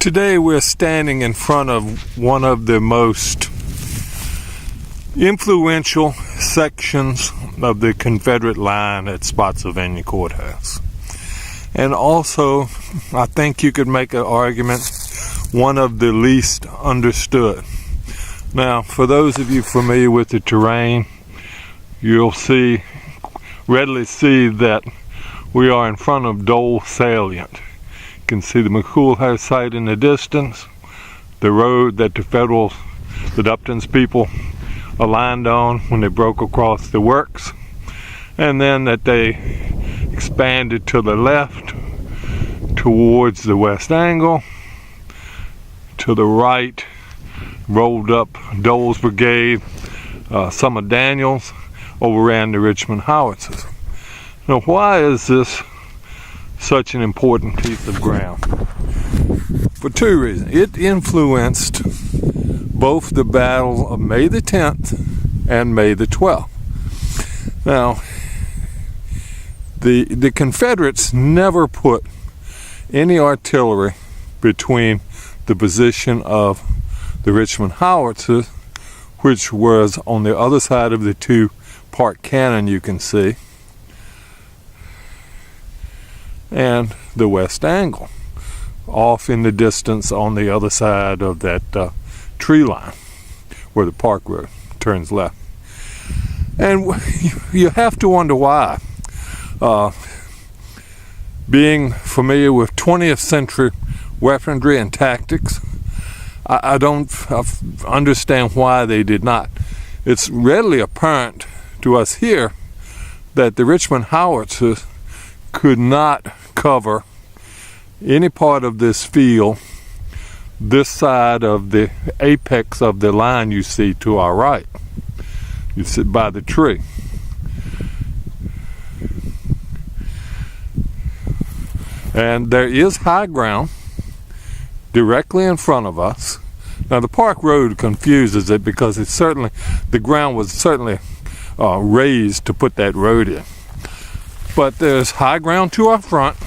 Today we're standing in front of one of the most influential sections of the Confederate line at Spotsylvania Courthouse. And also, I think you could make an argument, one of the least understood. Now, for those of you familiar with the terrain, you'll readily see that we are in front of Dole Salient. You can see the McCool House site in the distance, the road that the Upton's people aligned on when they broke across the works, and then that they expanded to the left towards the West Angle. To the right rolled up Dole's brigade, some of Daniels overran the Richmond howitzers. Now, why is this such an important piece of ground? For two reasons. It influenced both the battle of May the 10th and May the 12th. Now, the Confederates never put any artillery between the position of the Richmond howitzers, which was on the other side of the two-part cannon you can see, and the West Angle, off in the distance on the other side of that tree line where the Park Road turns left. And you have to wonder why. Being familiar with 20th century weaponry and tactics, I don't understand why they did not. It's readily apparent to us here that the Richmond howitzers could not cover any part of this field this side of the apex of the line you see to our right. You sit by the tree. And there is high ground directly in front of us. Now, the Park Road confuses it because the ground was certainly raised to put that road in. But there's high ground to our front.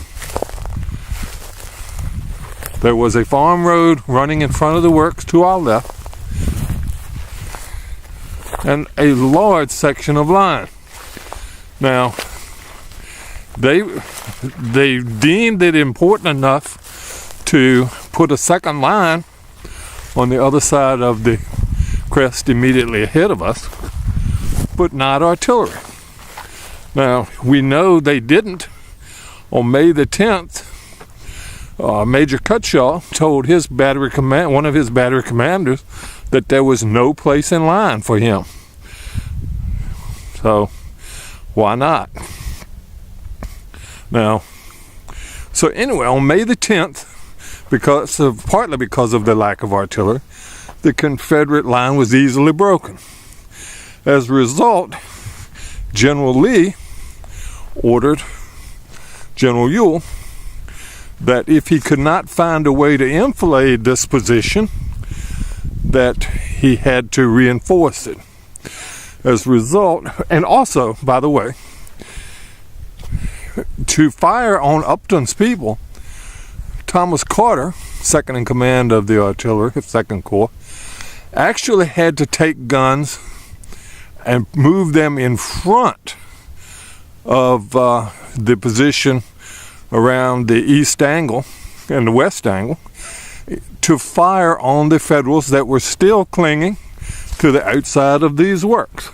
There was a farm road running in front of the works to our left, and a large section of line. Now, they deemed it important enough to put a second line on the other side of the crest immediately ahead of us, but not artillery. Now, we know they didn't. On May the 10th, Major Cutshaw told one of his battery commanders that there was no place in line for him. So, why not? Now, so anyway, on May the 10th, partly because of the lack of artillery, the Confederate line was easily broken. As a result, General Lee ordered General Ewell that if he could not find a way to enfilade this position, that he had to reinforce it. As a result, and also, by the way, to fire on Upton's people, Thomas Carter, second in command of the artillery, 2nd Corps, actually had to take guns and move them in front of the position around the east angle and the west angle to fire on the Federals that were still clinging to the outside of these works.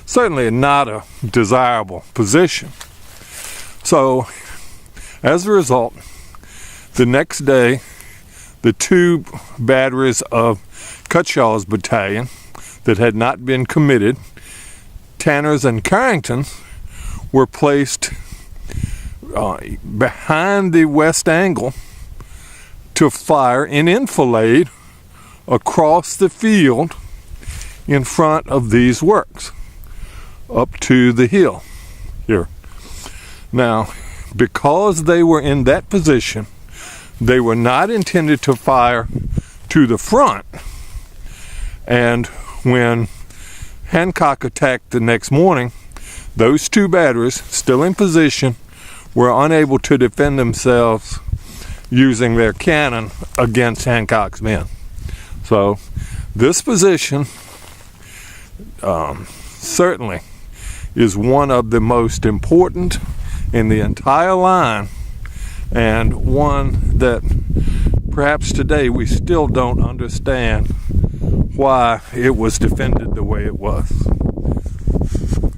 Certainly not a desirable position. So, as a result, the next day, the two batteries of Cutshaw's battalion that had not been committed, Tanner's and Carrington's, were placed behind the west angle to fire and enfilade across the field in front of these works up to the hill here. Now, because they were in that position, they were not intended to fire to the front. And when Hancock attacked the next morning, those two batteries, still in position, were unable to defend themselves using their cannon against Hancock's men. So this position certainly is one of the most important in the entire line, and one that perhaps today we still don't understand why it was defended the way it was.